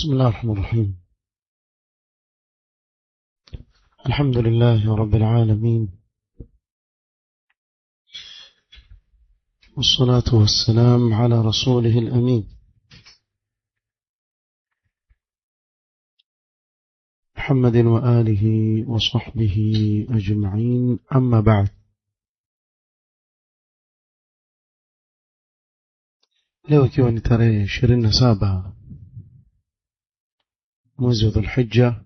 بسم الله الرحمن الرحيم. الحمد لله رب العالمين، والصلاة والسلام على رسوله الأمين محمد وآله وصحبه أجمعين، أما بعد. leo ikiwa ni tarehe 27 mwezi wa Dhulhijja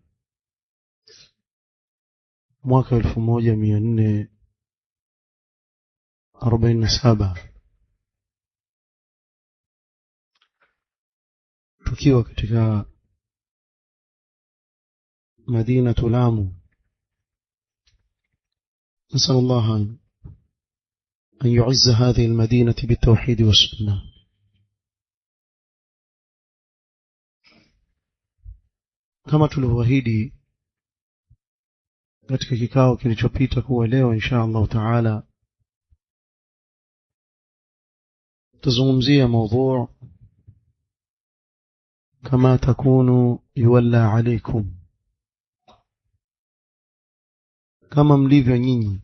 mwaka 1447, tukiwa katika مدينة لامو. نسأل الله أن يعز هذه المدينة بالتوحيد والسنة. kama tulivyoahidi katika kikao kilichopita kuwa leo insha Allah taala tuzungumzia mada kama takunu yuwalla alaykum, kama mlivyo nyinyi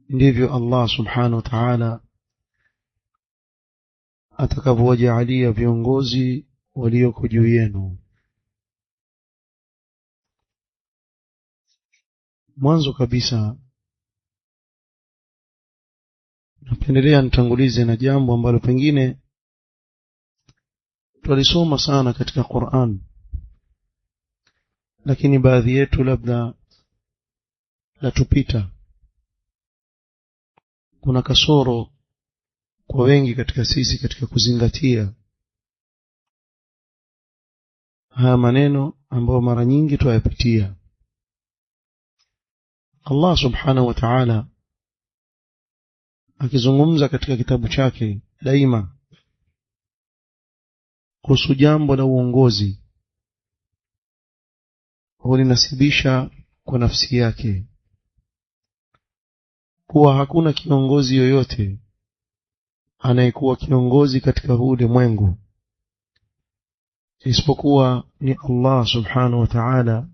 ndivyo Allah subhanahu wa ta'ala atakavyowajalia viongozi walioko juu yenu. Mwanzo kabisa napendelea nitangulize na jambo ambalo pengine tulisoma sana katika Qur'an, lakini baadhi yetu labda latupita. Kuna kasoro kwa wengi katika sisi katika kuzingatia haya maneno ambayo mara nyingi tuyapitia. Allah subhanahu wa ta'ala akizungumza katika kitabu chake daima kuhusu jambo la uongozi, hulinasibisha kwa nafsi yake kuwa hakuna kiongozi yoyote anayekuwa kiongozi katika huu ulimwengu isipokuwa ni Allah subhanahu wa ta'ala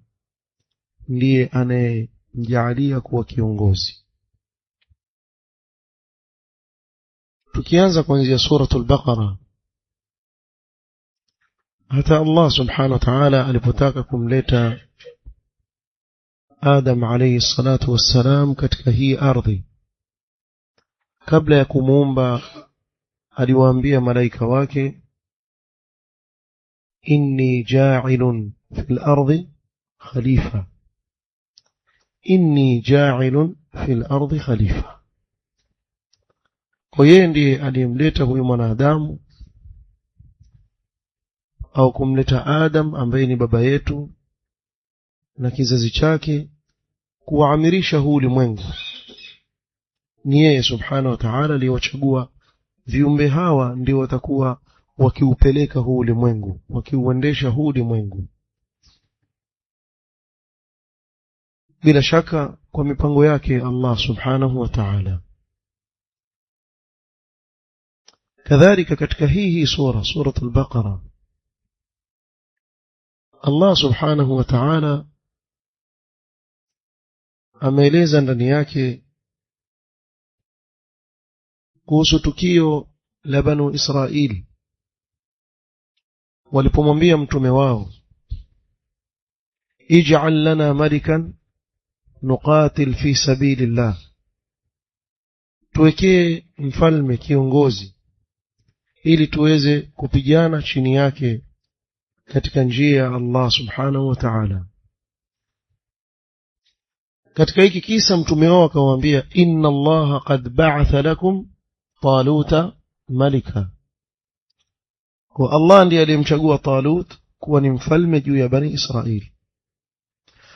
ndiye anayemjalia kuwa kiongozi. Tukianza kuanzia suratul Baqara, hata Allah subhanahu wa ta'ala alipotaka kumleta Adam alayhi salatu wassalam katika hii ardhi, kabla ya kumuumba aliwaambia malaika wake, inni ja'ilun fil ardi khalifa, inni ja'ilun fil ardi khalifa. Kwa yeye ndiye aliyemleta huyu mwanadamu au kumleta Adam ambaye ni baba yetu na kizazi chake kuamirisha huu ulimwengu. Ni yeye subhanahu wa ta'ala aliyewachagua viumbe hawa ndio watakuwa wakiupeleka huu ulimwengu, wakiuendesha huu ulimwengu, bila shaka kwa mipango yake Allah subhanahu wa ta'ala. Kadhalika katika hii suratul Baqara, Allah subhanahu wa ta'ala ameeleza ndani yake kuhusu tukio la Banu Israili walipomwambia mtume wao, ij'al lana malikan nuqatil fi sabilillah, tuwekee mfalme kiongozi ili tuweze kupigana chini yake katika njia ya Allah subhanahu wa ta'ala. Katika hiki kisa mtume wao akamwambia, inna Allaha qad ba'atha lakum Taluta malika, kwa Allah ndiye aliyemchagua Talut kuwa ni mfalme juu ya Bani Israili.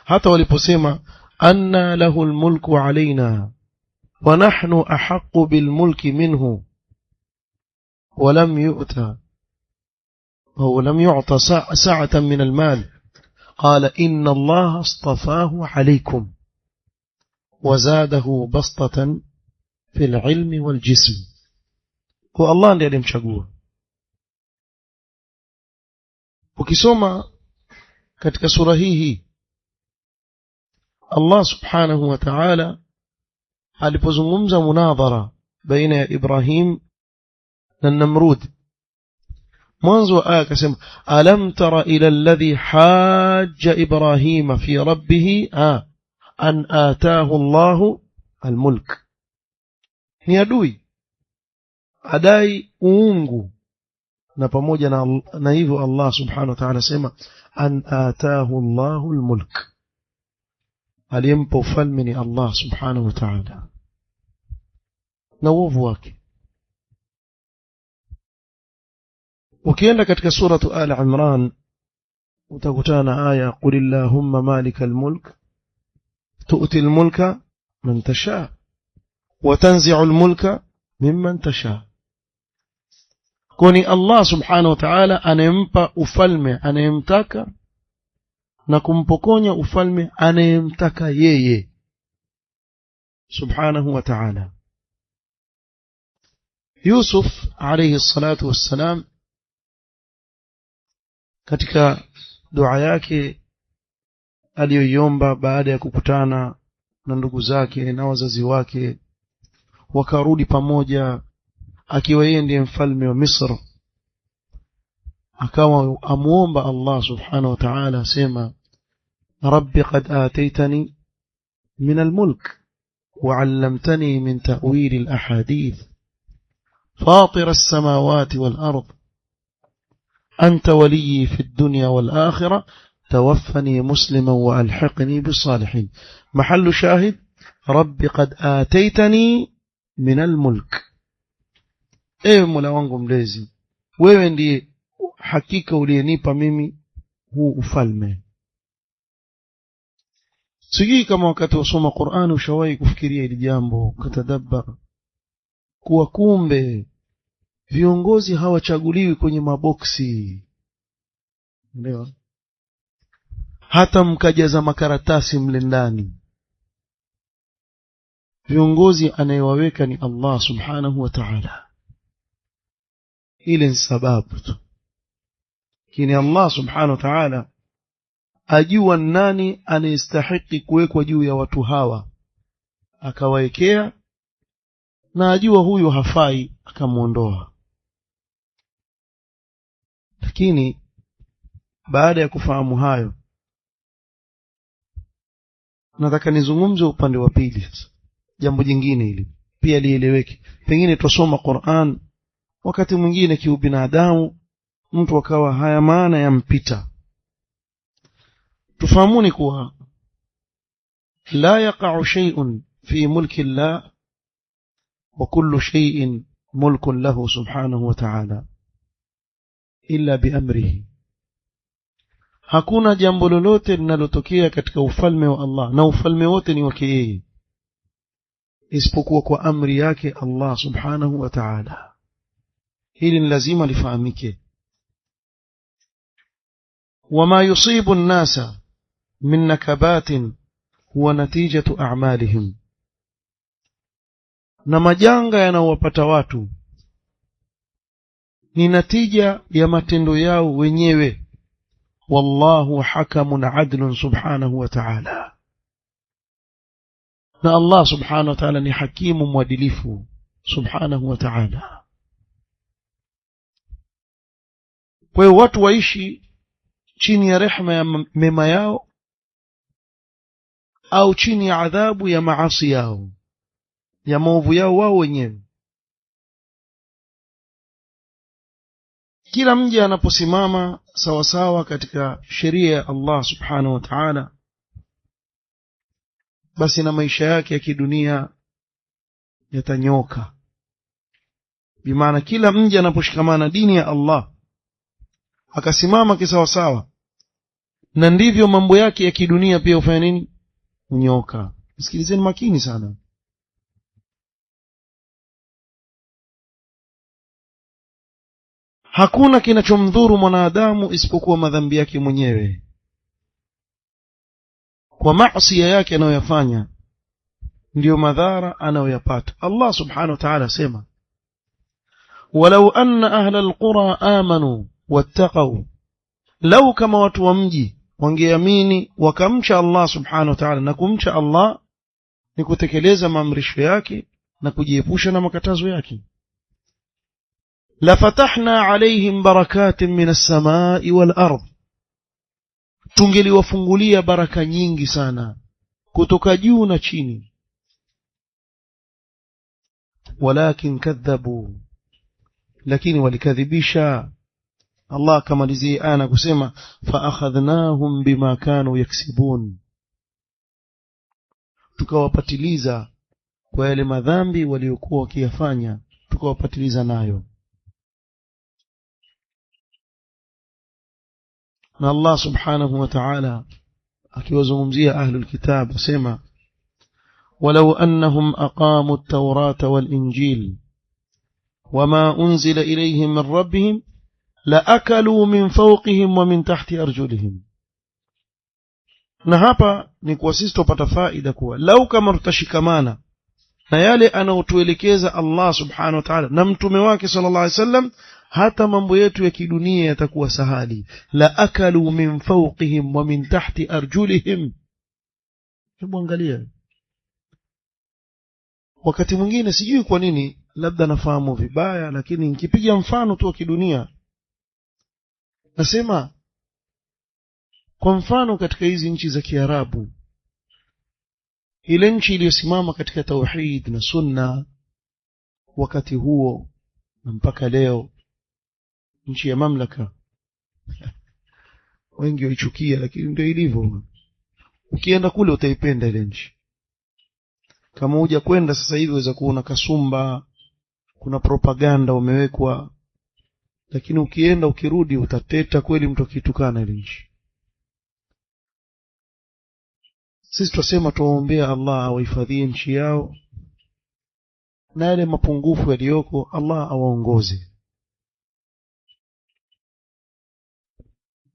Hata waliposema anna lahu almulku alaina wa nahnu ahaqqu bilmulki minhu ولم يعطى سعة من المال قال إن الله اصطفاه عليكم وزاده بسطة في العلم والجسم. والله ndiye alimchagua. ukisoma katika sura hii Allah subhanahu wa ta'ala alipozungumza munadhara baina ya Ibrahim na Namrud, mwanzo wa aya akasema alam tara ila alladhi hajja Ibrahima fi rabbih an ataahu Allahu almulk. Ni adui adai uungu, na pamoja na hivyo Allah subhanahu wa ta'ala sema an ataahu Allahu almulk, aliyempa ufalme ni Allah subhanahu wa ta'ala na uovu wake. Ukienda katika suratu Al-Imran utakutana aya qulillahumma malikal mulk tu'ti al-mulka man tasha wa tanzi'u al-mulka mimman tasha. Kwani Allah subhanahu wa ta'ala anempa ufalme anayemtaka na kumpokonya ufalme anayemtaka yeye subhanahu wa ta'ala. Yusuf alayhi salatu wassalam katika dua yake aliyoiomba baada ya kukutana na ndugu zake na wazazi wake wakarudi pamoja akiwa yeye ndiye mfalme wa Misri, akawa amuomba Allah subhanahu wa ta'ala sema rabbi qad ataitani min almulk wa 'allamtani min ta'wil alahadith fatir as-samawati wal ard anta waliyyi fi ad-dunya wal akhirah توفني مسلما وألحقني بالصالحين. محل شاهد رب قد آتيتني من الملك. ewe Mola wangu mlezi, wewe ndiye hakika uliyenipa mimi huu ufalme. Sijui kama wakati usoma Qur'an ushawahi kufikiria hili jambo, kutadabbar kuwa kumbe viongozi hawachaguliwi kwenye maboksi. Ndio hata mkajaza makaratasi mle ndani, viongozi anayewaweka ni Allah subhanahu wa ta'ala. Ile ni sababu tu, kini Allah subhanahu wa ta'ala ajua nani anayestahili kuwekwa juu ya watu hawa, akawaekea, na ajua huyu hafai akamuondoa. Lakini baada ya kufahamu hayo, nataka nizungumze upande wa pili sasa, jambo jingine hili pia lieleweke. Pengine tusoma Qur'an wakati mwingine kiubinadamu mtu akawa haya maana yampita. Tufahamuni kuwa la yaqa'u shay'un fi mulki Allah wa kullu shay'in mulkun lahu subhanahu wa ta'ala illa bi amrihi. Hakuna jambo lolote linalotokea katika ufalme wa Allah, na ufalme wote ni wake yeye, isipokuwa kwa amri yake Allah subhanahu wa ta'ala. Hili ni lazima lifahamike. Wama yusibu an-nasa min nakabatin huwa natijatu a'malihim, na majanga yanayowapata watu ni natija ya matendo yao wenyewe. Wallahu hakamun adlun subhanahu wa ta'ala, na Allah subhanahu wa ta'ala ni hakimu mwadilifu subhanahu wa ta'ala. Kwa hiyo watu waishi chini ya rehema ya mema yao au chini ya adhabu ya maasi yao, ya maovu yao wao wenyewe. Kila mja anaposimama sawa sawa katika sheria ya Allah subhanahu wa ta'ala, basi na maisha yake ya kidunia yatanyoka. Bimaana kila mja anaposhikamana dini ya Allah akasimama kisawa sawa, na ndivyo mambo yake ya kidunia pia hufanya nini? Unyoka. Sikilizeni makini sana. Hakuna kinachomdhuru mwanadamu isipokuwa madhambi yake mwenyewe, kwa maasi yake anayoyafanya ndio madhara anayoyapata. Allah subhanahu wa ta'ala sema walau anna ahla alqura amanu wattaqu lau kama watu wa mji wangeamini wakamcha Allah subhanahu wa ta'ala, na kumcha Allah ni kutekeleza maamrisho yake na kujiepusha na makatazo yake, la fatahna alaihim barakatin minas samai wal ardh, tungeliwafungulia baraka nyingi sana kutoka juu na chini. Walakin kadhabu, lakini walikadhibisha. Allah kamalizia ana kusema fa akhadhnahum bima kanu yaksibun, tukawapatiliza kwa yale madhambi waliokuwa wakiyafanya, tukawapatiliza nayo. Na Allah subhanahu wa ta'ala akiwazungumzia ahlul kitab asema walau annahum aqamu at-taurata wal-injil wama unzila ilayhim min rabbihim la akalu min fawqihim wa min tahti arjulihim. Na hapa ni kwa sisi tupata faida kuwa lau kama tutashikamana na yale anaotuelekeza Allah subhanahu wa ta'ala na mtume wake sallallahu alaihi wasallam, hata mambo yetu ya kidunia yatakuwa sahali. La akalu min fawqihim wa min tahti arjulihim. Hebu angalia, wakati mwingine sijui kwa nini, labda nafahamu vibaya, lakini nikipiga mfano tu wa kidunia nasema, kwa mfano katika hizi nchi za Kiarabu, ile nchi iliyosimama katika tauhid na sunna wakati huo na mpaka leo, nchi ya mamlaka, wengi waichukia, lakini ndio ilivyo. Ukienda kule utaipenda ile nchi. Kama huja kwenda sasa hivi waweza kuona kasumba, kuna propaganda umewekwa, lakini ukienda ukirudi utateta kweli mtu akitukana ile nchi. Sisi tusema tuombe Allah awahifadhie nchi yao na yale mapungufu yaliyoko Allah awaongoze.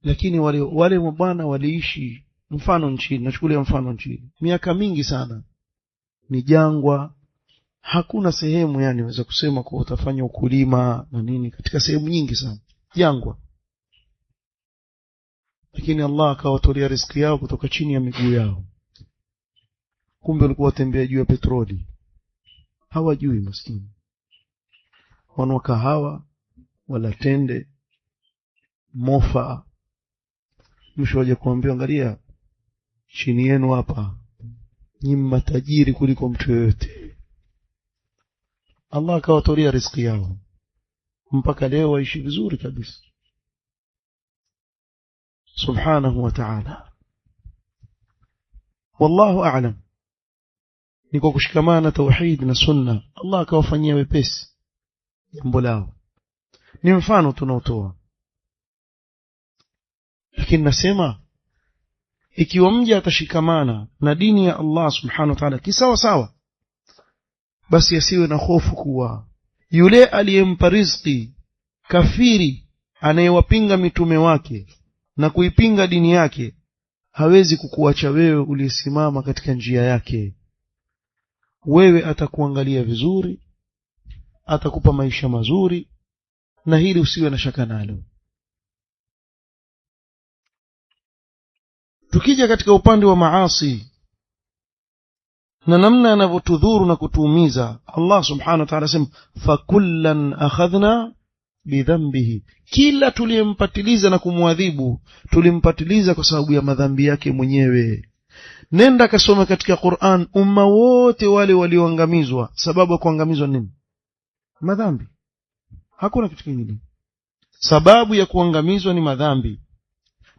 Lakini wale mabwana waliishi, mfano nchini, nachukulia mfano nchini, miaka mingi sana ni jangwa, hakuna sehemu yani waweza kusema kwa utafanya ukulima na nini, katika sehemu nyingi sana jangwa. Lakini Allah akawatolea riziki yao kutoka chini ya miguu yao. Kumbe walikuwa watembea juu ya petroli, hawajui maskini. Wanwa kahawa wala tende mofa, mwisho waje kuambia angalia chini yenu hapa ni matajiri kuliko mtu yoyote. Allah akawatolea riziki yao mpaka leo waishi vizuri kabisa subhanahu wa ta'ala. Wallahu a'lam. Ni kwa kushikamana tauhid na sunna Allah akawafanyia wepesi jambo lao. Ni mfano tunaotoa, lakini nasema ikiwa mja atashikamana na dini ya Allah subhanahu wa ta'ala kisawa sawa, basi asiwe na hofu kuwa yule aliyempa riziki kafiri anayewapinga mitume wake na kuipinga dini yake hawezi kukuacha wewe uliyesimama katika njia yake. Wewe atakuangalia vizuri, atakupa maisha mazuri, na hili usiwe na shaka nalo. Tukija katika upande wa maasi na namna anavyotudhuru na kutuumiza, Allah subhanahu wa ta'ala sema fakullan akhadhna bidhanbihi, kila tuliyempatiliza na kumwadhibu tulimpatiliza kwa sababu ya madhambi yake mwenyewe. Nenda kasome katika Qur'an, umma wote wale walioangamizwa, sababu ya kuangamizwa nini? Madhambi. Hakuna kitu kingine. Sababu ya kuangamizwa ni madhambi.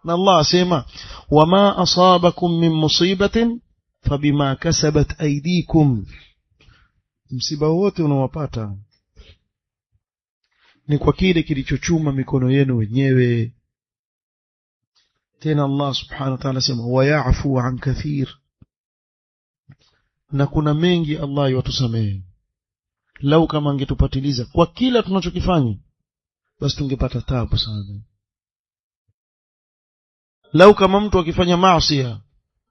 Na Allah asema wama asabakum min musibatin fabima kasabat aydikum, msiba wote unawapata ni kwa kile kilichochuma mikono yenu wenyewe. Tena Allah subhanahu wa ta'ala asema wa ya'fu an kathir, na kuna mengi Allah yatusamehe. Lau kama angetupatiliza kwa kila tunachokifanya, basi tungepata taabu sana. Lau kama mtu akifanya maasi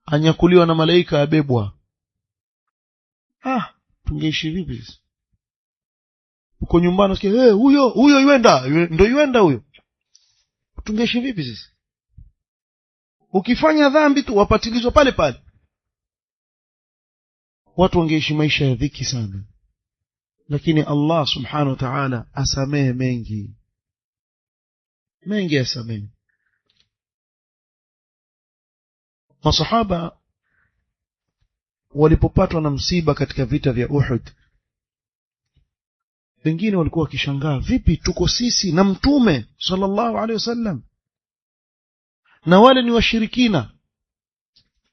anyakuliwa na malaika abebwa, tungeishi vipi? Uko nyumbani usikie huyo yuenda, ndio yuenda huyo, tungeishi vipi sisi? ukifanya dhambi tu wapatilizwa pale pale. Watu wangeishi maisha ya dhiki sana, lakini Allah subhanahu wa ta'ala asamehe mengi asamehe. Masahaba walipopatwa na msiba katika vita vya Uhud, wengine walikuwa wakishangaa, vipi tuko sisi na mtume sallallahu alaihi wasallam na wale ni washirikina,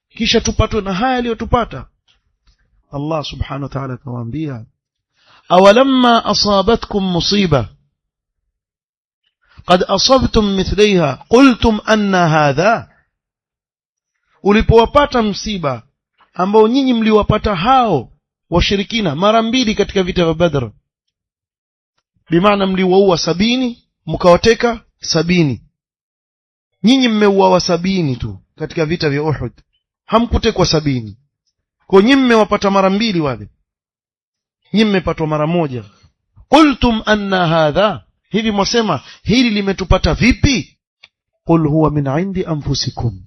kisha tupatwe na haya aliyotupata? Allah subhanahu wa ta'ala akawaambia, awalamma asabatkum musiba qad asabtum mithlaiha qultum anna hadha, ulipowapata msiba ambao nyinyi mliwapata hao washirikina mara mbili katika vita vya Badr, bimaana mliwaua 70 mkawateka 70, nyinyi mmeuawa 70 tu katika vita vya Uhud, hamkutekwa 70. Kwa nyinyi mmewapata mara mbili, wale nyinyi mmepatwa mara moja. Qultum anna hadha, hivi mwasema hili limetupata vipi? Qul huwa min indi anfusikum,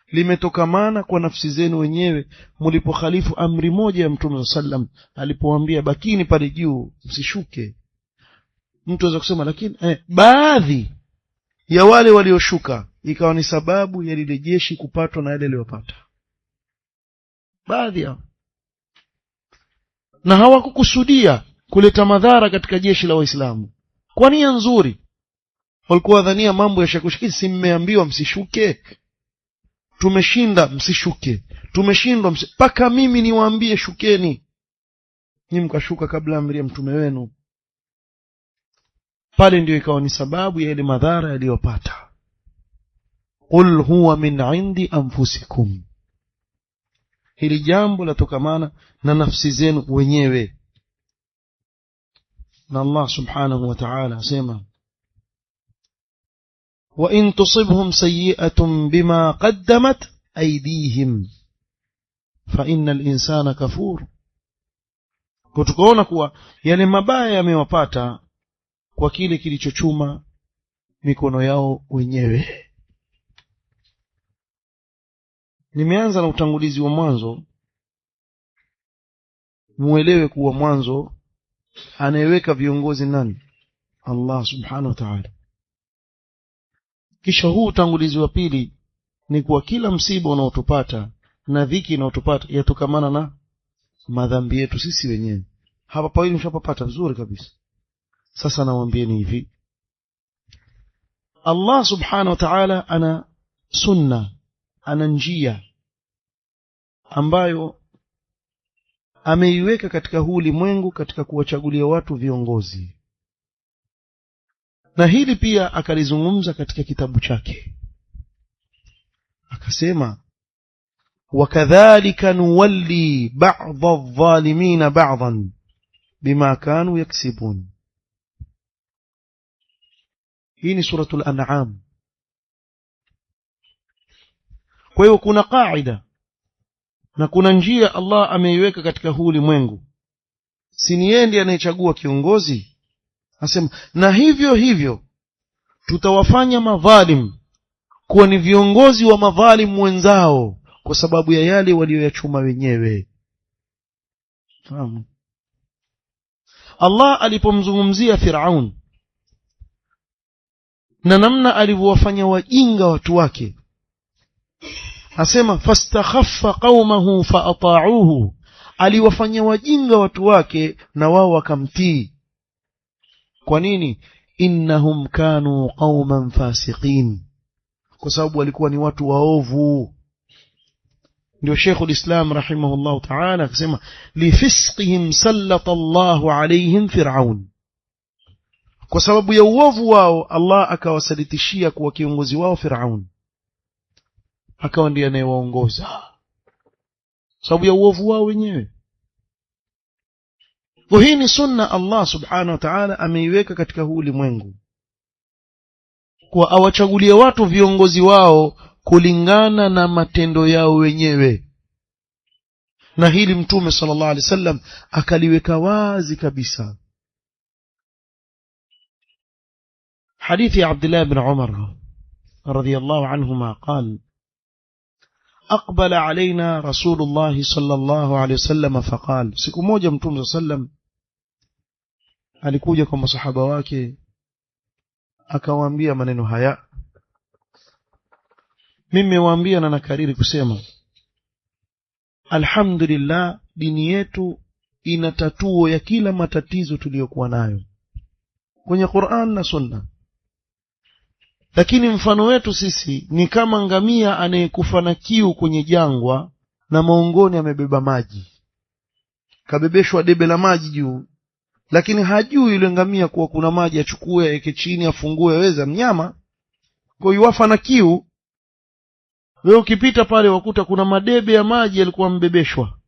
limetokamana kwa nafsi zenu wenyewe mlipokhalifu amri moja ya Mtume sallam alipowaambia bakini pale juu msishuke. Mtu aweza kusema lakini baadhi ya wale walioshuka ikawa ni sababu ya lile jeshi kupatwa na yale aliyopata baadhi yao, na hawakukusudia kuleta madhara katika jeshi la Waislamu kwa nia nzuri. Walikuwa wadhania mambo ya shakushiki, si mmeambiwa msishuke, tumeshinda msishuke, tumeshindwa mpaka mimi niwaambie shukeni, nyinyi mkashuka kabla amri ya mtume wenu. Pale ndio ikawa ni sababu ya ile madhara yaliyopata. Qul huwa min indi anfusikum, hili jambo latokamana na nafsi zenu wenyewe. Na Allah subhanahu wa ta'ala asema, wa in tusibhum sayyi'atun bima qaddamat aydihim fa innal insana kafur. Kwa tukaona kuwa yale mabaya yamewapata kwa kile kilichochuma mikono yao wenyewe. Nimeanza na utangulizi wa mwanzo, muelewe kuwa mwanzo anayeweka viongozi nani? Allah subhanahu wa ta'ala. Kisha huu utangulizi wa pili ni kuwa kila msiba unaotupata na dhiki inaotupata yatokamana na madhambi yetu sisi wenyewe. Hapa pawili mshapapata vizuri kabisa. Sasa nawaambieni hivi, Allah subhanahu wa ta'ala ana sunna, ana njia ambayo ameiweka katika huu ulimwengu katika kuwachagulia watu viongozi, na hili pia akalizungumza katika kitabu chake, akasema wakadhalika nuwalli ba'dha adh-dhalimina ba'dhan bima kanu yaksibun. Hii ni suratul An'am. Kwa hiyo kuna kaida na kuna njia Allah ameiweka katika huu ulimwengu, si ni yeye ndiye anayechagua kiongozi. Asema na hivyo hivyo tutawafanya madhalim kuwa ni viongozi wa madhalim wenzao kwa sababu ya yale walioyachuma wenyewe. Fahamu? Allah alipomzungumzia Firaun na namna alivyowafanya wajinga watu wake, asema fastakhaffa qaumahu faata'uhu, aliwafanya wajinga watu wake na wao wakamtii. Kwa nini? Innahum kanu qauman fasiqin, kwa sababu walikuwa ni watu waovu. Ndio Sheikhul Islam rahimahullah ta'ala akasema lifisqihim sallata Allahu alayhim Fir'aun, kwa sababu ya uovu wao Allah akawasalitishia kuwa kiongozi wao Firaun, akawa ndiye anayewaongoza sababu ya uovu wao wenyewe. Kwa hii ni sunna Allah subhanahu wa ta'ala ameiweka katika huu ulimwengu, kwa awachagulie watu viongozi wao kulingana na matendo yao wenyewe. Na hili Mtume sallallahu alaihi wasallam akaliweka wazi kabisa. Hadithi ya Abdullah ibn Umar رضي الله عنهما قال أقبل علينا رسول الله صلى الله عليه وسلم فقال siku moja mtume sallam alikuja kwa masahaba wake akawaambia maneno haya, mimi waambia na nakariri kusema alhamdulillah, dini yetu ina tatuo ya kila matatizo tuliyokuwa nayo kwenye Qur'an na Sunna. Lakini mfano wetu sisi ni kama ngamia anayekufa na kiu kwenye jangwa na maongoni amebeba maji, kabebeshwa debe la maji juu, lakini hajui yule ngamia kuwa kuna maji, achukue aweke chini afungue, weza mnyama kwa yuwafa na kiu. Wewe ukipita pale wakuta kuna madebe ya maji yalikuwa mbebeshwa.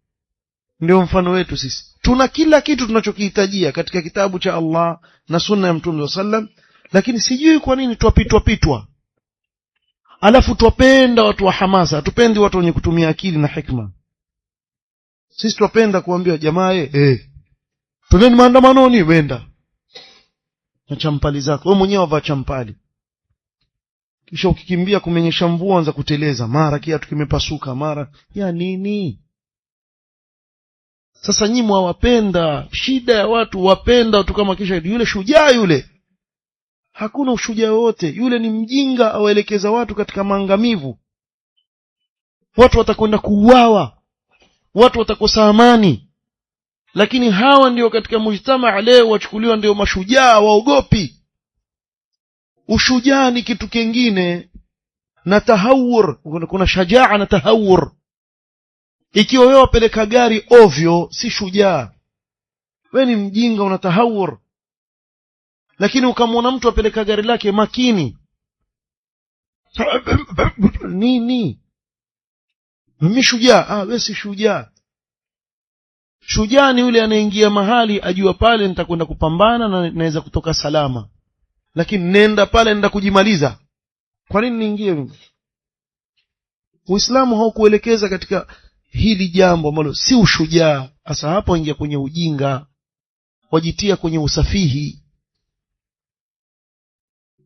Ndio mfano wetu sisi, tuna kila kitu tunachokihitajia katika kitabu cha Allah na sunna ya Mtume sallam, lakini sijui kwa nini twapitwa. Alafu twapenda watu wa hamasa, hatupendi watu wenye kutumia akili na hikma. Sisi twapenda kuambia jamaa tuneni maandamanoni, wenda na champali zako wewe mwenyewe wavaa champali, kisha ukikimbia kumenyesha mvua anza kuteleza, mara kiatu kimepasuka, mara ya nini. Sasa nyinyi mwawapenda shida ya watu, wapenda watu kama kisha yule shujaa yule. Hakuna ushujaa wote, yule ni mjinga awaelekeza watu katika maangamivu. Watu watakwenda kuuawa, watu watakosa amani. Lakini hawa ndio katika mujtamaa leo wachukuliwa ndio mashujaa, waogopi. Ushujaa ni kitu kingine na tahawur, kuna shajaa na tahawur. Ikiwa wewe wapeleka gari ovyo si shujaa, wewe ni mjinga, una tahawur. Lakini ukamwona mtu apeleka gari lake makini, nini mimi shujaa? Wewe si shujaa. Shujaa ni yule anaingia mahali ajua pale nitakwenda kupambana na naweza kutoka salama, lakini nenda pale nenda kujimaliza. Kwa nini niingie mimi? Uislamu haukuelekeza katika hili jambo ambalo si ushujaa. Hasa hapo ingia kwenye ujinga, wajitia kwenye usafihi.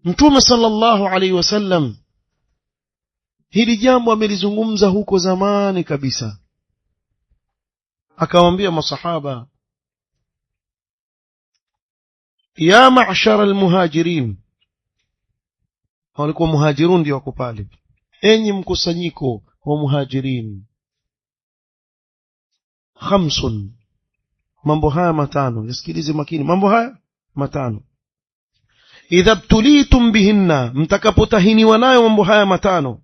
Mtume sallallahu alaihi wasallam hili jambo amelizungumza huko zamani kabisa, akawaambia masahaba, ya ma'shara almuhajirin, walikuwa muhajirun ndio wako pale, enyi mkusanyiko wa muhajirin, khamsun, mambo haya matano, yasikilize makini, mambo haya matano, idha btulitum bihinna, mtakapotahiniwa nayo mambo haya matano,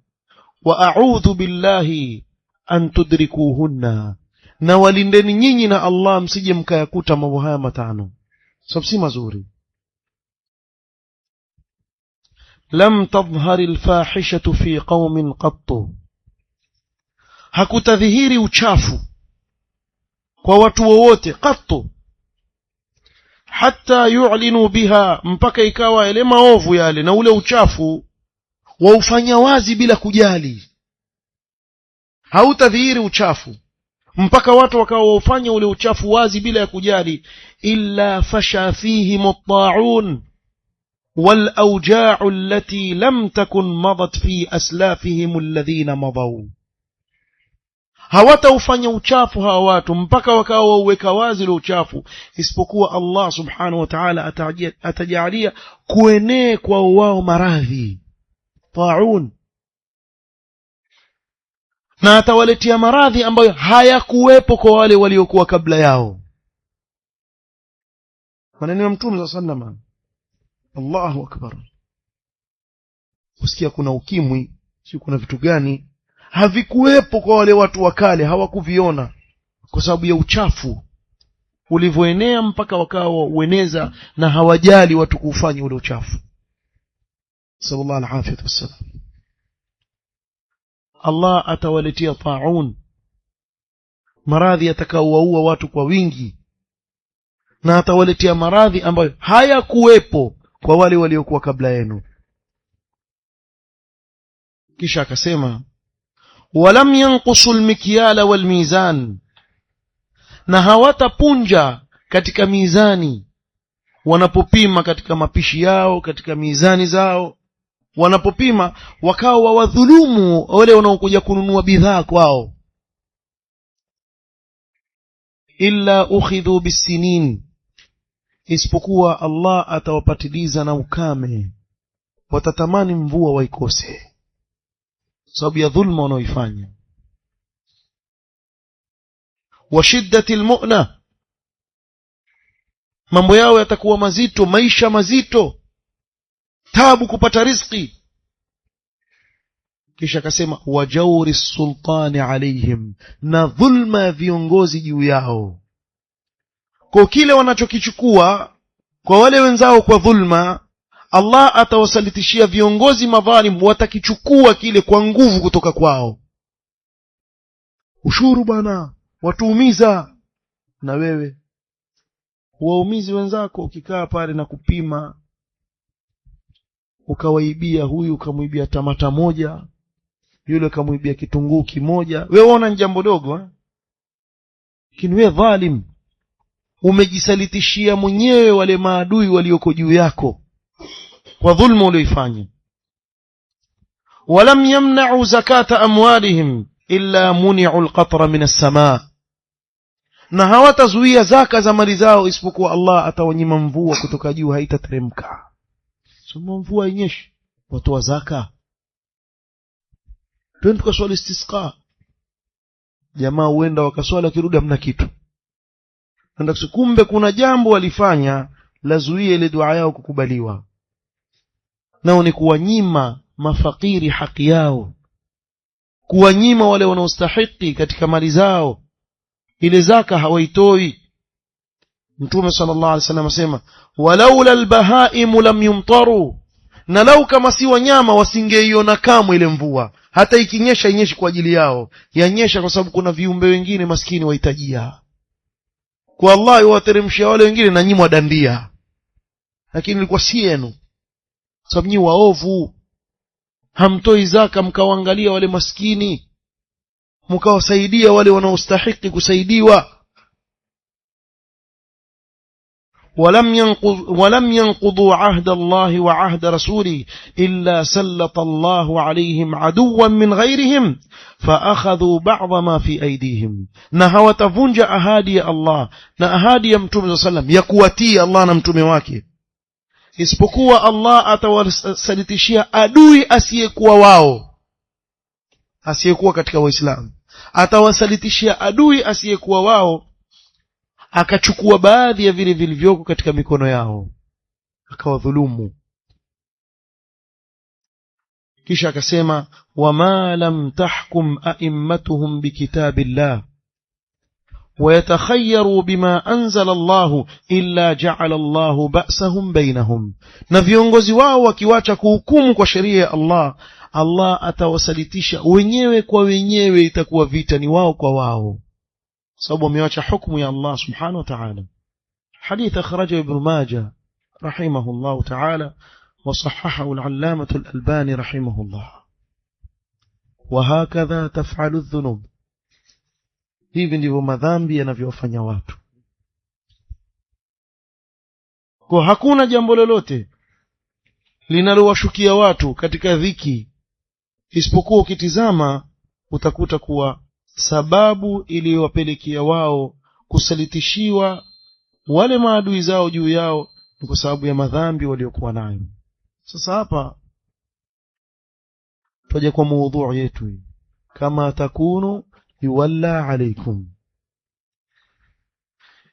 wa a'udhu billahi an tudrikuhunna, na walindeni nyinyi na Allah msije mkayakuta mambo haya matano, sababu si mazuri. Lam tadhhari alfahishatu fi qaumin qattu, hakutadhihiri uchafu kwa watu wowote qattu, hatta yu'linu biha, mpaka ikawa yale maovu yale na ule uchafu waufanya wazi bila kujali. Hautadhihiri uchafu mpaka watu wakawa waufanya ule uchafu wazi bila ya kujali. Illa fasha fihim at-ta'un wal awja'u allati lam takun madat fi aslafihim alladhina madaw, hawataufanya uchafu hawa watu mpaka wakawa wauweka wazi ule uchafu, isipokuwa Allah subhanahu wa ta'ala atajalia kuenee kwa wao maradhi ta'un, na atawaletea maradhi ambayo hayakuwepo kwa wale waliokuwa kabla yao. Maneno ya Mtume sallallahu alaihi wasallam. Allahu akbar. Usikia kuna ukimwi, si kuna vitu gani havikuwepo kwa wale watu wa kale, hawakuviona kwa sababu ya uchafu ulivyoenea mpaka wakawa ueneza na hawajali watu kufanya ule uchafu. Sallallahu alaihi wasallam. Allah atawaletea ta'un, maradhi yatakaowaua watu kwa wingi, na atawaletea maradhi ambayo hayakuwepo kwa wale waliokuwa kabla yenu. Kisha akasema, walam yanqusul mikyala wal mizan, na hawatapunja katika mizani wanapopima katika mapishi yao, katika mizani zao. wanapopima wakawa wadhulumu wale wanaokuja kununua bidhaa kwao. Illa ukhidhu bisinin, isipokuwa Allah atawapatiliza na ukame, watatamani mvua waikose sababu ya dhulma wanaoifanya. Wa shiddatil mu'na, mambo yao yatakuwa mazito, maisha mazito, tabu kupata riziki. Kisha akasema wa jawri sultani alaihim, na dhulma ya viongozi juu yao. Kwa kile wanachokichukua kwa wale wenzao kwa dhulma, Allah atawasalitishia viongozi madhalim, watakichukua kile kwa nguvu kutoka kwao. Ushuru bana watuumiza, na wewe waumizi wenzako ukikaa pale na kupima, ukawaibia huyu, ukamuibia tamata moja, yule kamuibia kitunguu kimoja, wewe ona ni jambo dogo lakini wewe dhalim, umejisalitishia mwenyewe wale maadui walioko juu yako kwa dhulma ulioifanya. Walam yamna'u zakata amwalihim illa muni'u alqatra min as-samaa, na hawatazuia zaka za mali zao isipokuwa Allah atawanyima mvua kutoka juu, haitateremka. Sema mvua inyeshi, watoa zaka. Twende tukaswali istisqa, jamaa huenda wakaswali, wakirudi hamna kitu. Ndio kumbe kuna jambo walifanya lazuia ile dua yao kukubaliwa, nao ni kuwanyima mafakiri haki yao, kuwanyima wale wanaostahiki katika mali zao. Ile zaka hawaitoi. Mtume sallallahu alaihi wasallam asema walaula albahaimu lam yumtaru, na lau kama si wanyama wasingeiona kamwe ile mvua. Hata ikinyesha inyeshi kwa ajili yao, yanyesha kwa sababu kuna viumbe wengine maskini wahitajia. Kwa Allah yuwateremshia wale wengine na nyinyi mwadandia, lakini ilikuwa si yenu sababu nyinyi waovu, hamtoi zaka mkawaangalia wale maskini, mkawasaidia wale wanaostahili kusaidiwa. ولم ينقضوا عهد الله وعهد رسوله إلا سلط الله عليهم عدوا من غيرهم فأخذوا بعض ما في أيديهم. na hawatavunja ahadi ya Allah na ahadi ya Mtume صلى الله عليه وسلم ya kuwatii Allah na mtume wake, isipokuwa Allah atawasalitishia adui asiyekuwa wao, asiyekuwa katika Waislamu. Atawasalitishia adui asiyekuwa wao, akachukua baadhi ya vile vilivyoko katika mikono yao, akawadhulumu. Kisha akasema wama lam tahkum a'immatuhum bikitabillah ويتخيروا بما أنزل الله إلا جعل الله بأسهم بينهم. na viongozi wao wakiwacha kuhukumu kwa sheria ya Allah, Allah atawasalitisha wenyewe kwa wenyewe, itakuwa vita ni wao kwa wao, sababu wamewacha hukumu ya Allah subhanahu wa ta'ala. Hadith akhrajahu Ibn Majah rahimahullah ta'ala wa sahahahu al-allamah al-Albani rahimahullah. Wa hakadha taf'alu adh-dhunub, hivi ndivyo madhambi yanavyofanya watu. Kwa hakuna jambo lolote linalowashukia watu katika dhiki isipokuwa ukitizama utakuta kuwa sababu iliyowapelekea wao kusalitishiwa wale maadui zao juu yao ni kwa sababu ya madhambi waliokuwa nayo. Sasa hapa tuje kwa mada yetu, kama takunu yuwalla alaikum.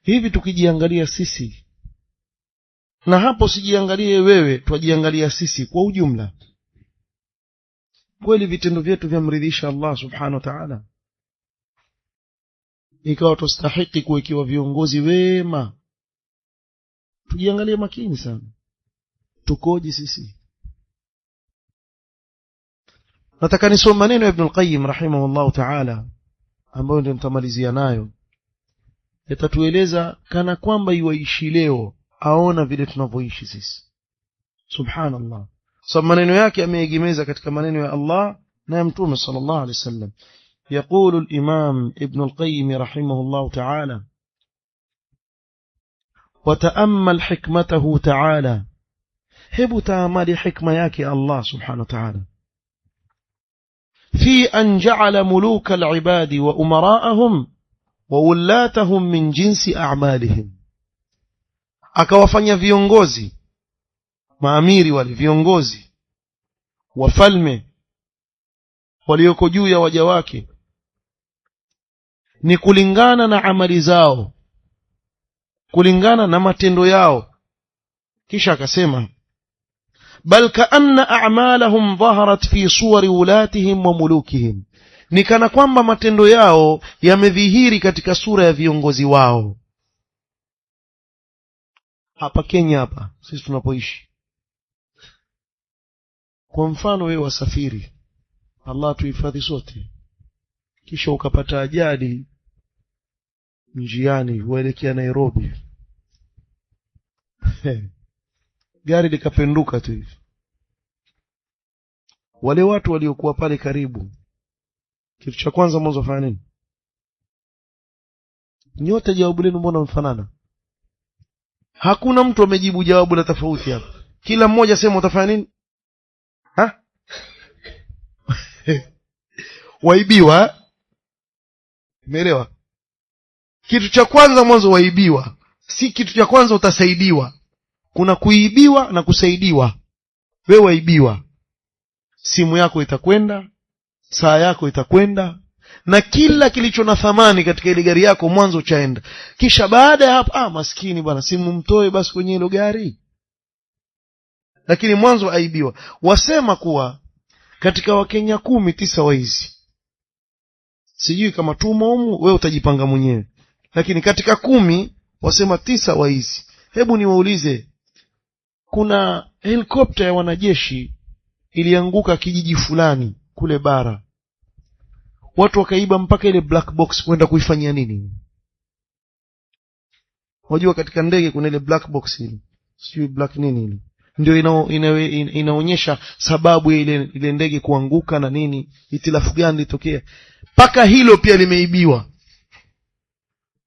Hivi tukijiangalia sisi, na hapo sijiangalie wewe, tujiangalia sisi kwa ujumla, kweli vitendo vyetu vyamridhisha Allah subhanahu wa ta'ala? Ikawa tustahiki kuwekewa viongozi wema? Tujiangalie makini sana, tukoje sisi? Nataka nisome maneno ya Ibn al-Qayyim rahimahullah ta'ala ambayo ndio nitamalizia nayo, yatatueleza kana kwamba yuishi leo, aona vile tunavyoishi sisi. Subhanallah. So maneno yake ameegemeza katika maneno ya Allah na ya Mtume sallallahu alaihi wasallam. يقول الإمام ابن القيم رحمه الله تعالى وتأمل حكمته تعالى hebu taamali hikma yake Allah subhanahu wa ta'ala fi an ja'ala muluka al-ibadi wa umara'ahum wa ullatahum min jinsi a'malihim, akawafanya viongozi maamiri wale viongozi wafalme walioko juu ya waja wake ni kulingana na amali zao, kulingana na matendo yao. Kisha akasema bal kaanna a'malahum dhaharat fi suwari wulatihim wa mulukihim, ni kana kwamba matendo yao yamedhihiri katika sura ya viongozi wao. Hapa Kenya hapa sisi tunapoishi, kwa mfano wewe wasafiri, Allah tuhifadhi sote, kisha ukapata ajali njiani uelekea Nairobi gari likapenduka tu hivi, wale watu waliokuwa pale karibu, kitu cha kwanza mwanzo fanya nini? Nyote jawabu lenu mbona mfanana? Hakuna mtu amejibu jawabu la tofauti hapa. Kila mmoja sema utafanya nini? Waibiwa. Umeelewa? Kitu cha kwanza mwanzo waibiwa. Si kitu cha kwanza utasaidiwa. Kuna kuibiwa na kusaidiwa. Wewe waibiwa, simu yako itakwenda, saa yako itakwenda, na kila kilicho na thamani katika ile gari yako mwanzo chaenda. Kisha baada ya hapo, maskini bwana, simu mtoe basi kwenye ile gari. Lakini mwanzo aibiwa. Wasema kuwa katika Wakenya 10 9 waizi. Sijui kama tumo humu, wewe utajipanga mwenyewe. Lakini katika 10 wasema 9 waizi. Hebu niwaulize, kuna helikopta ya wanajeshi ilianguka kijiji fulani kule bara, watu wakaiba mpaka ile black box kwenda kuifanyia nini? Wajua katika ndege kuna ile black box ile, sio black nini ile, ndio inaonyesha sababu ya ile ndege kuanguka na nini, itilafu gani litokea. Paka hilo pia limeibiwa.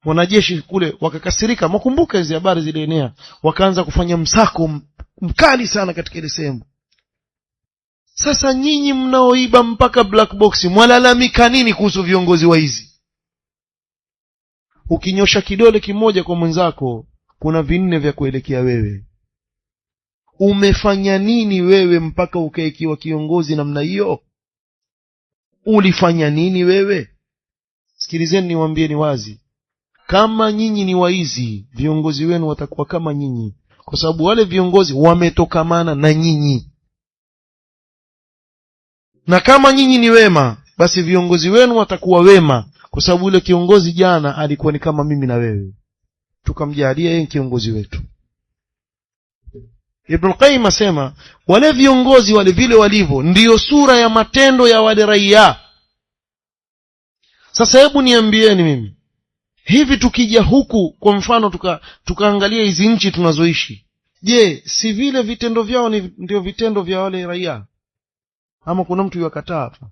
Wanajeshi kule wakakasirika, mkumbuka hizo habari zilienea, wakaanza kufanya msako mkali sana katika ile sehemu. Sasa nyinyi mnaoiba mpaka black box mwalalamika nini kuhusu viongozi wa hizi? Ukinyosha kidole kimoja kwa mwenzako kuna 4 vya kuelekea wewe. Umefanya nini wewe mpaka ukaekiwa kiongozi namna hiyo? Ulifanya nini wewe? Sikilizeni niwaambieni wazi, kama nyinyi ni waizi, viongozi wenu watakuwa kama nyinyi, kwa sababu wale viongozi wametokamana na nyinyi. Na kama nyinyi ni wema, basi viongozi wenu watakuwa wema, kwa sababu yule kiongozi jana alikuwa ni kama mimi na wewe, tukamjalia yeye kiongozi wetu. Ibn Qayyim asema wale viongozi wale vile walivyo ndiyo sura ya matendo ya wale raia. Sasa hebu niambieni mimi, hivi tukija huku kwa mfano tukaangalia hizi nchi tunazoishi, je, si vile vitendo vyao ndio vitendo vya wale raia? Ama kuna mtu yakataa hapa?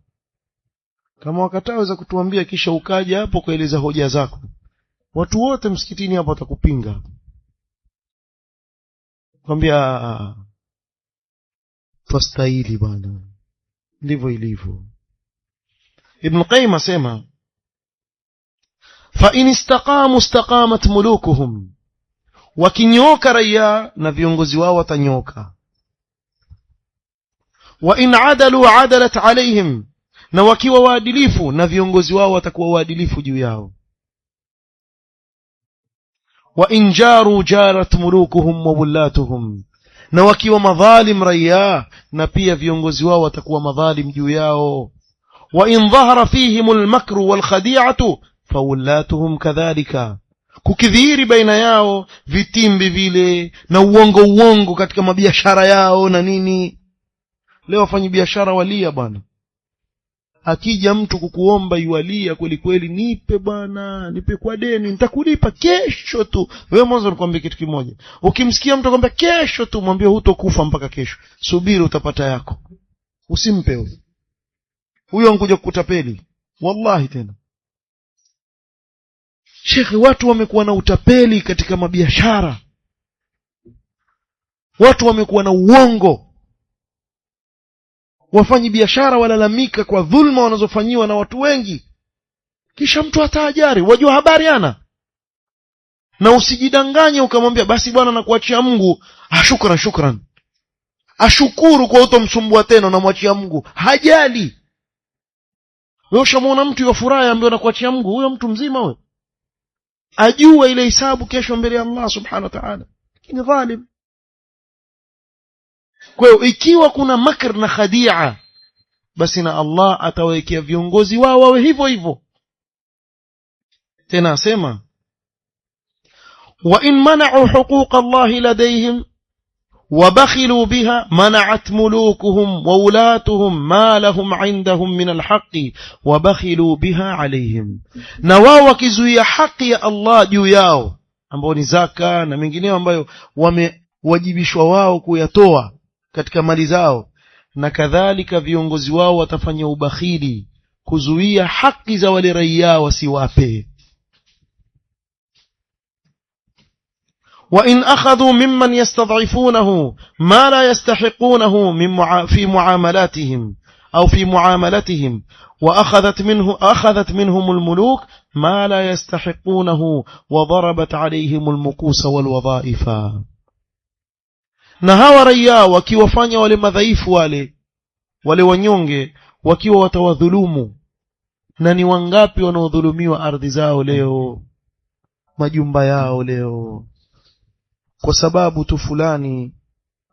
Kama wakataa waweza kutuambia, kisha ukaja hapo kueleza hoja zako. Watu wote msikitini hapo watakupinga, kwambia twastahili bwana, ndivyo ilivyo. Ibn Qayyim asema fa in istaqamu istaqamat mulukuhum, wakinyoka raia na viongozi wao watanyoka. Wa in adalu adalat alaihim, na wakiwa waadilifu na viongozi wao watakuwa waadilifu juu yao. Wa in jaru jarat mulukuhum wa wulatuhum, na wakiwa madhalim raia na pia viongozi wao watakuwa madhalim juu yao. Wa in dhahara fihim almakru walkhadi'atu fawullatuhum kadhalika, kukidhiri baina yao vitimbi vile na uongo katika mabiashara yao na nini. Leo wafanyi biashara walia bwana, akija mtu kukuomba yualia kweli kweli, nipe bwana, nipe kwa deni, nitakulipa kesho tu. Wewe mwanzo nikwambie kitu kimoja, ukimsikia mtu akwambia kesho tu, mwambie hutokufa mpaka kesho, subiri utapata yako. Usimpe huyo ankuja kukutapeli wallahi. Tena shekhi, watu wamekuwa na utapeli katika mabiashara. watu wamekuwa na uongo, wafanyi biashara walalamika kwa dhulma wanazofanyiwa na watu wengi, kisha mtu ataajari, wajua habari ana. Na usijidanganye ukamwambia basi bwana nakuachia Mungu, shukran, ashukuru kwa utomsumbua tena, na mwachia Mungu, hajali. Wewe ushamuona mtu yofurahi ambaye nakuachia Mungu, huyo mtu mzima wewe, ajua ile hisabu kesho mbele ya Allah subhanahu wa ta'ala, ni dhalim. Kwa hiyo ikiwa kuna makr na khadia, basi na Allah atawekea viongozi wao wawe hivyo hivyo. Tena asema wa in mana'u huquq Allah ladayhim wa bakhilu biha mana'at mulukuhum wa ulatuhum ma lahum 'indahum min alhaqqi wa bakhilu biha alayhim. Na wao wakizuia haki ya Allah juu yao, ambao ni zaka na mengineyo ambayo wamewajibishwa wao kuyatoa katika mali zao, na kadhalika viongozi wao watafanya ubakhili kuzuia haki za wale raia wasiwape. وإن أخذوا ممن يستضعفونه ما لا يستحقونه في معاملاتهم أو في معاملتهم أخذت منهم الملوك ما لا يستحقونه وضربت عليهم المكوس والوظائف. na hawa raia wakiwafanya wale madhaifu wale wanyonge, wakiwa watawadhulumu, na ni wangapi wanaodhulumiwa ardhi zao leo, majumba yao leo, kwa sababu tu fulani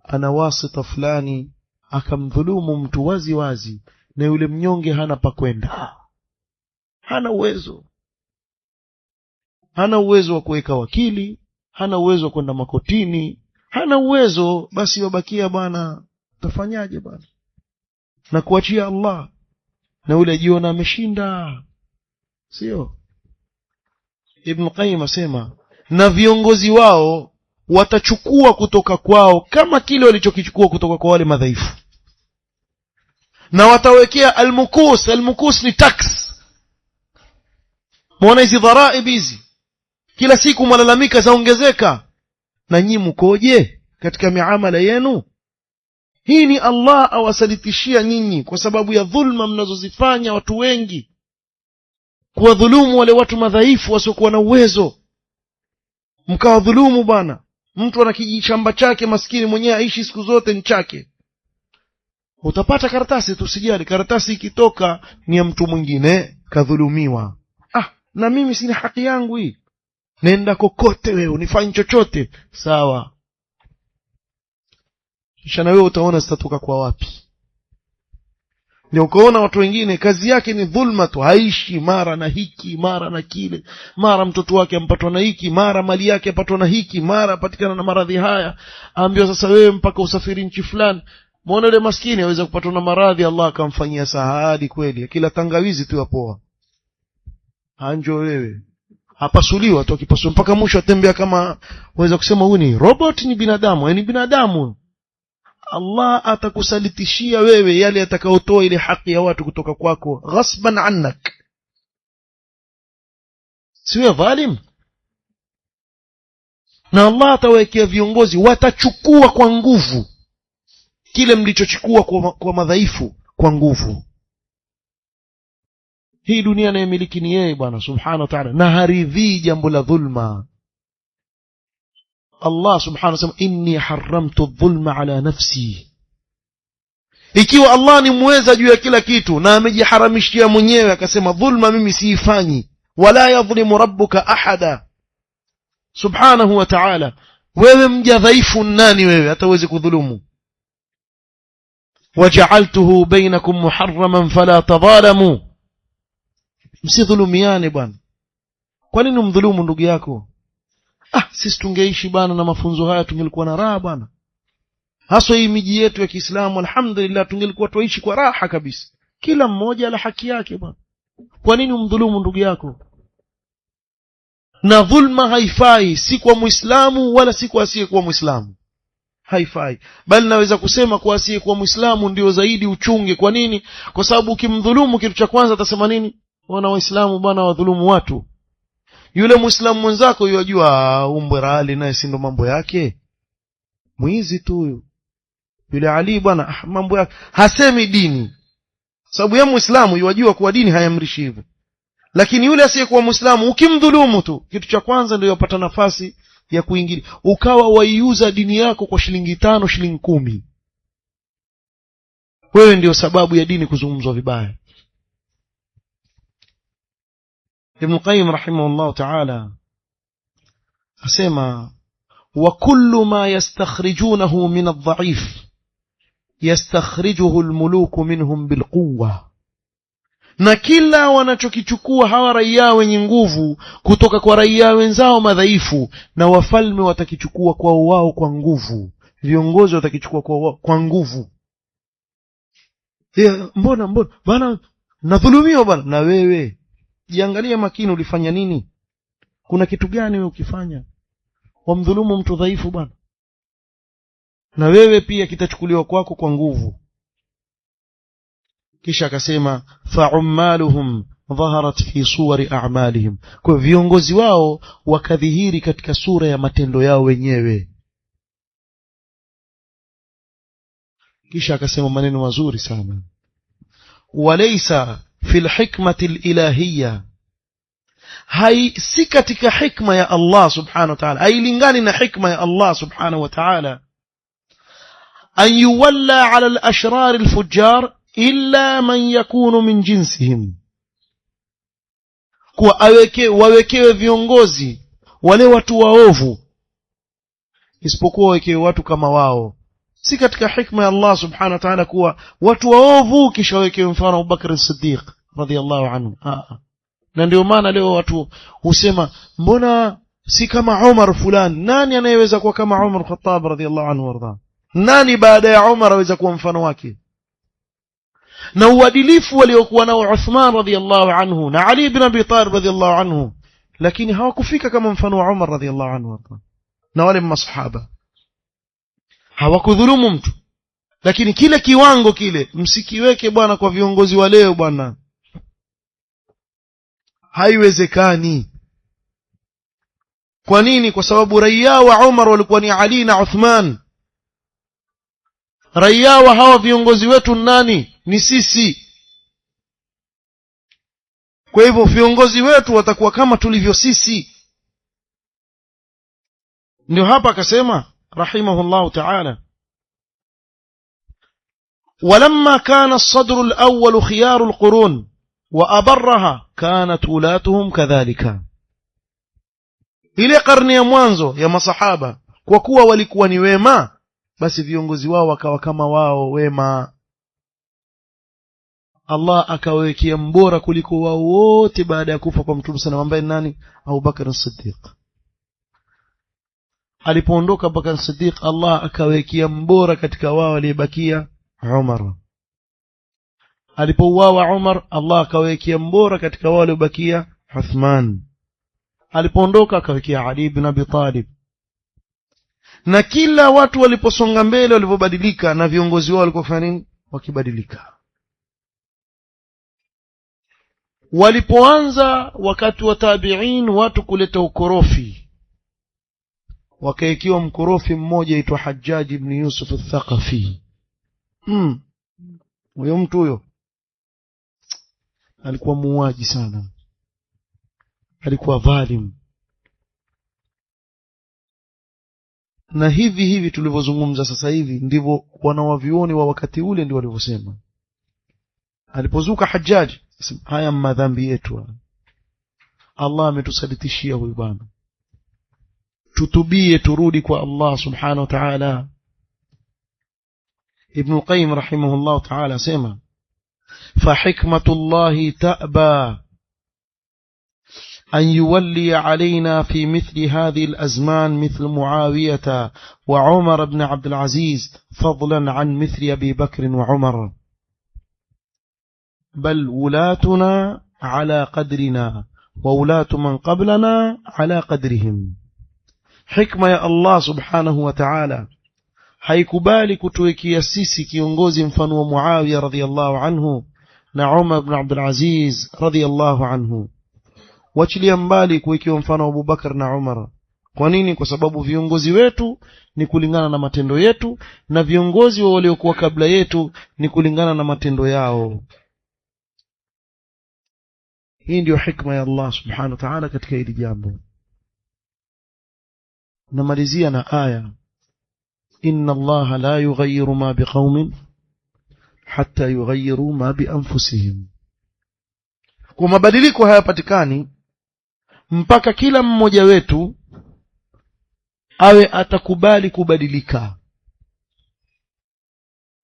ana wasita fulani akamdhulumu mtu wazi wazi, na yule mnyonge hana pa kwenda, hana uwezo wa kuweka wakili, hana uwezo wa kwenda makotini, hana uwezo, basi wabakia bwana, tafanyaje bwana, na kuachia Allah, na yule jiona ameshinda, sio? Ibn Qayyim asema na viongozi wao watachukua kutoka kwao kama kile walichokichukua kutoka kwa wale madhaifu, na watawekea almukus ni tax. muone hizi dharaib hizi, kila siku malalamika zaongezeka, na nyinyi mkoje katika miamala yenu? Hii ni Allah awasalitishia nyinyi kwa sababu ya dhulma mnazozifanya watu wengi, kuwadhulumu wale watu madhaifu wasiokuwa na uwezo. Mkawadhulumu bwana, mtu ana kijishamba chake maskini, mwenyewe aishi siku zote ni chake, utapata karatasi tu, sijali karatasi ikitoka ni ya mtu mwingine kadhulumiwa. Na mimi sina haki yangu hii, nenda kokote wewe unifanye chochote sawa. Kisha na wewe utaona zitatoka kwa wapi. Ni ukaona watu wengine kazi yake ni dhulma tu, haishi mara na hiki mara na kile, mara mtoto wake ampatwa na hiki, mara mali yake apatwa na hiki, mara patikana na maradhi haya, aambiwa sasa wewe mpaka usafiri nchi fulani. Muone yule maskini aweza kupatwa na maradhi, Allah akamfanyia sahadi kweli, kila tangawizi tu yapoa. Anjo wewe hapasuliwa tu, akipasua mpaka mwisho atembea kama waweza kusema huyu ni robot, ni binadamu, ni binadamu. Allah atakusalitishia wewe yale atakayotoa ile haki ya watu kutoka kwako ghasban annak, siwe dhalim. Na Allah atawekea viongozi watachukua kwa nguvu kile mlichochukua kwa madhaifu kwa nguvu. Hii dunia inayomiliki ni yeye bwana subhanahu wa ta'ala, na haridhi jambo la dhulma. Allah subhanahu wa ta'ala inni haramtu adh-dhulma ala nafsi. Ikiwa Allah ni muweza juu ya kila kitu na amejiharamishia mwenyewe akasema dhulma mimi siifanyi, wala yadhlimu rabbuka ahada subhanahu wa ta'ala, wewe mja dhaifu nani wewe hata uweze kudhulumu? waja'altuhu bainakum muharraman fala tadhalamu, msidhulumiane bwana. Kwa nini umdhulumu ndugu yako? Sisi tungeishi bwana na mafunzo haya tungelikuwa na raha bwana, hasa hii miji yetu ya Kiislamu alhamdulillah, tungelikuwa tuishi kwa raha kabisa, kila mmoja ala haki yake bwana. Kwa nini umdhulumu ndugu yako? Na dhulma haifai, si kwa Muislamu wala si kwa asiyekuwa Muislamu, haifai. Bali naweza kusema kwa asiyekuwa Muislamu ndio zaidi uchunge. Kwa nini? Kwa sababu ukimdhulumu, kitu cha kwanza atasema nini? Wana Waislamu bwana wadhulumu watu. Yule Muislamu mwenzako yajua umbwe rali naye si ndo mambo yake. mwizi tu huyu. Yule Ali bwana mambo yake hasemi dini, sababu yeye Muislamu yajua kuwa dini hayamrishi hivyo. Lakini yule asiyekuwa Muislamu ukimdhulumu tu, kitu cha kwanza ndio yapata nafasi ya kuingilia, ukawa waiuza dini yako kwa shilingi 5 shilingi 10, wewe ndio sababu ya dini kuzungumzwa vibaya. Ibn Qayyim rahimahullah ta'ala asema wa kullu ma yastakhrijunahu min adh-dha'if yastakhrijuhu al-muluku minhum bilquwwa, na kila wanachokichukua hawa raia wenye nguvu kutoka kwa raia wenzao madhaifu, na wafalme watakichukua kwa wao kwa nguvu, viongozi watakichukua kwa nguvu. Mbona bana nadhulumiwa bana? Na wewe jiangalie makini, ulifanya nini? Kuna kitu gani wewe ukifanya wamdhulumu mtu dhaifu bana? Na wewe pia kitachukuliwa kwako kwa nguvu. Kisha akasema fa'ummaluhum dhaharat fi suwari a'malihim, kwa viongozi wao wakadhihiri katika sura ya matendo yao wenyewe. Kisha akasema maneno mazuri sana, walaysa fil hikmati al-ilahiyya, si katika hikma ya Allah subhanahu wa ta'ala, hailingani na hikma ya Allah subhanahu wa ta'ala, an yuwalla ala al-ashrar al-fujjar illa man yakunu min jinsihim, kwa wawekewe viongozi wale watu waovu isipokuwa wawekewe watu kama wao. Si katika hikma ya Allah subhanahu wa ta'ala kuwa watu waovu kisha wawekewe mfano Abu Bakr as-Siddiq radhiyallahu anhu. Na ndio maana leo watu husema mbona si kama Umar fulani? Nani anayeweza kuwa kama Umar Khattab radhiyallahu anhu warda? Nani baada ya Umar aweza kuwa mfano wake? Na uadilifu waliokuwa nao Uthman radhiyallahu anhu na Ali ibn Abi Talib radhiyallahu anhu, lakini hawakufika kama mfano wa Umar radhiyallahu anhu. Na wale masahaba hawakudhulumu mtu, lakini kile kiwango kile msikiweke bwana kwa viongozi wa leo bwana, haiwezekani. Kwa nini? Kwa sababu raia wa Umar walikuwa ni Ali na Uthman. Raia wa hawa viongozi wetu nani? Ni sisi. Kwa hivyo viongozi wetu watakuwa kama tulivyo sisi. Ndio hapa akasema rahimahullah ta'ala, walamma kana as-sadru al-awwal khiyaru al-qurun wa abarraha kanat ulatuhum kadhalika. Ile karne ya mwanzo ya masahaba kwa kuwa walikuwa ni wema, basi viongozi wao wakawa kama wao wema. Allah akawekea mbora kuliko wao wote baada ya kufa kwa Mtume sana, ambaye nani? Abu Bakr as-Siddiq. Alipoondoka Abu Bakr as-Siddiq, Allah akawekea mbora katika wao aliyebakia Umar. Alipouawa Umar, Allah akawekea mbora katika wao waliobakia Uthman. Alipoondoka akawekea Ali ibn Abi Talib. Na kila watu waliposonga mbele, walipobadilika, na viongozi wao walikuwa kufanya nini? Wakibadilika. Walipoanza wakati wa tabi'in watu kuleta ukorofi, wakaekiwa mkorofi mmoja aitwa Hajjaj ibn Yusuf al-Thaqafi. Huyo mtu huyo alikuwa muuaji sana, alikuwa dhalim. Na hivi tulivyozungumza sasa hivi ndivyo wanawavioni wa wakati ule ndio walivyosema. Alipozuka Hajjaj, haya madhambi yetu, Allah ametusalitishia huyu bwana, tutubie turudi kwa Allah subhanahu wa ta'ala. Ibn Qayyim rahimahullah ta'ala sema fa hikmatullahi ta'ba أن يولي علينا في مثل هذه الأزمان مثل معاوية وعمر بن عبد العزيز فضلا عن مثل أبي بكر وعمر، بل ولاتنا على قدرنا وولاة من قبلنا على قدرهم. حكمة يا الله سبحانه وتعالى haikubali kutuwekea sisi kiongozi mfano wa Muawiya radhiyallahu anhu na Umar ibn Abdul Aziz radhiyallahu anhu, wachilia mbali kuwekewa mfano wa Abu Bakar na Umar, Kwa nini? Kwa sababu viongozi wetu ni kulingana na matendo yetu, na viongozi wa waliokuwa kabla yetu ni kulingana na matendo yao. Hii ndio hikma ya Allah subhanahu wa ta'ala katika hili jambo. Namalizia na aya, inna Allah la yughayyiru ma biqaumin hatta yughayyiru ma bi anfusihim. Kwa mabadiliko hayapatikani mpaka kila mmoja wetu awe atakubali kubadilika.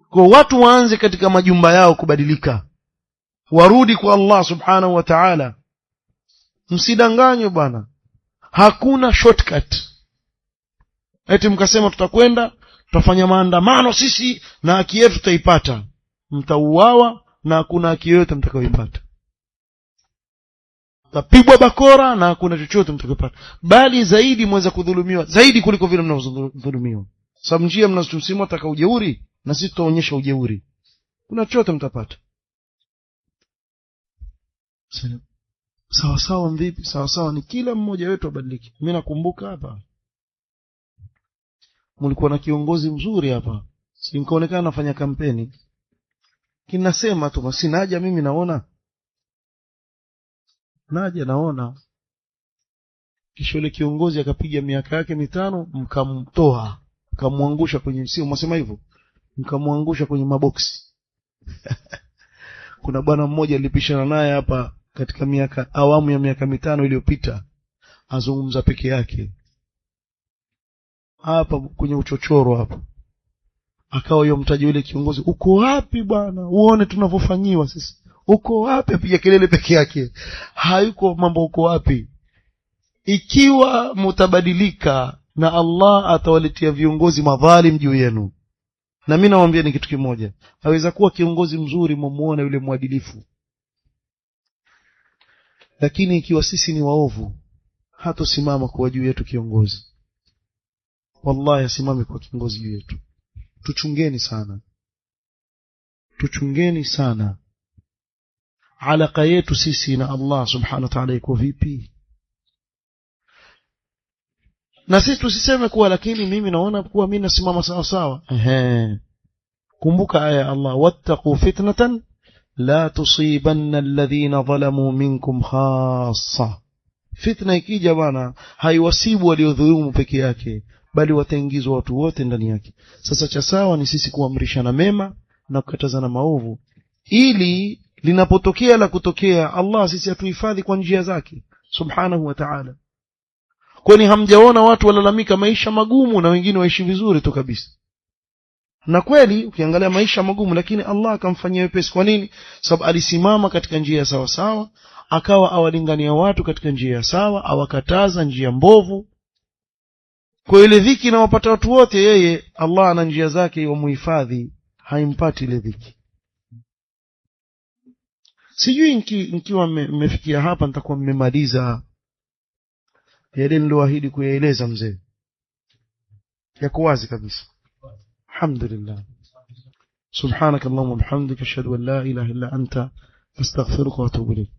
Kwa watu waanze katika majumba yao kubadilika, warudi kwa Allah subhanahu wa ta'ala. Msidanganywe bwana, hakuna shortcut. Eti mkasema tutakwenda tutafanya maandamano sisi na haki yetu tutaipata. Mtauawa na hakuna haki yoyote mtakayoipata. Tapigwa bakora na hakuna chochote mtakayopata, bali zaidi mweza kudhulumiwa zaidi kuliko vile mnavyodhulumiwa. Sababu njia mnazotusimama taka ujeuri, na sisi tutaonyesha ujeuri. Kuna chochote mtapata. Sawa sawa vipi? Sawa sawa ni kila mmoja wetu abadilike. Mimi nakumbuka hapa mlikuwa na kiongozi mzuri hapa, si nikaonekana nafanya kampeni, kinasema tu basi naja mimi naona kisha yule kiongozi akapiga miaka yake 5, mkamtoa mkamwangusha kwenye, sio msema hivyo, mkamwangusha kwenye maboksi. Kuna bwana mmoja alipishana naye hapa katika awamu ya miaka 5 iliyopita, azungumza peke yake hapa kwenye uchochoro hapa, akawa yomtaja yule kiongozi, uko wapi bwana uone tunavyofanyiwa sisi, uko wapi? Apiga kelele peke yake, hayuko mambo uko wapi. Ikiwa mutabadilika na Allah atawaletea viongozi madhalim juu yenu. Na mimi nawaambia ni kitu kimoja, haweza kuwa kiongozi mzuri mumuone yule mwadilifu, lakini ikiwa sisi ni waovu hatosimama kwa juu yetu kiongozi. Wallahi asimame kwa kiongozi juu yetu. Tuchungeni sana alaka yetu sisi na Allah subhanahu wa ta'ala iko vipi. Na sisi tusiseme kuwa lakini mimi naona kuwa mimi nasimama sawa sawa. Kumbuka aya ya Allah, wattaqu fitnatan la tusibanna alladhina zalamu minkum khassa. Fitna ikija bana haiwasibu waliodhulumu peke yake, bali wataingizwa watu wote ndani yake. Sasa cha sawa ni sisi kuamrishana mema na kukatazana maovu, ili linapotokea la kutokea Allah sisi atuhifadhi kwa njia zake subhanahu wa ta'ala. Kwani hamjaona watu walalamika maisha magumu na wengine waishi vizuri tu kabisa? Na kweli ukiangalia maisha magumu, lakini Allah akamfanyia wepesi. Kwa nini? Sababu alisimama katika njia ya sawa sawa, akawa awalingania watu katika njia ya sawa, awakataza njia mbovu. Kwa ile dhiki na wapata watu wote, yeye Allah ana njia zake yamuhifadhi, haimpati ile dhiki. Sijui nikiwa mmefikia hapa nitakuwa mmemaliza yale niloahidi kuyaeleza mzee. Yako wazi kabisa. Alhamdulillah. Subhanakallahumma wa bihamdika ashhadu an la ilaha illa anta astaghfiruka wa atubu ilayk.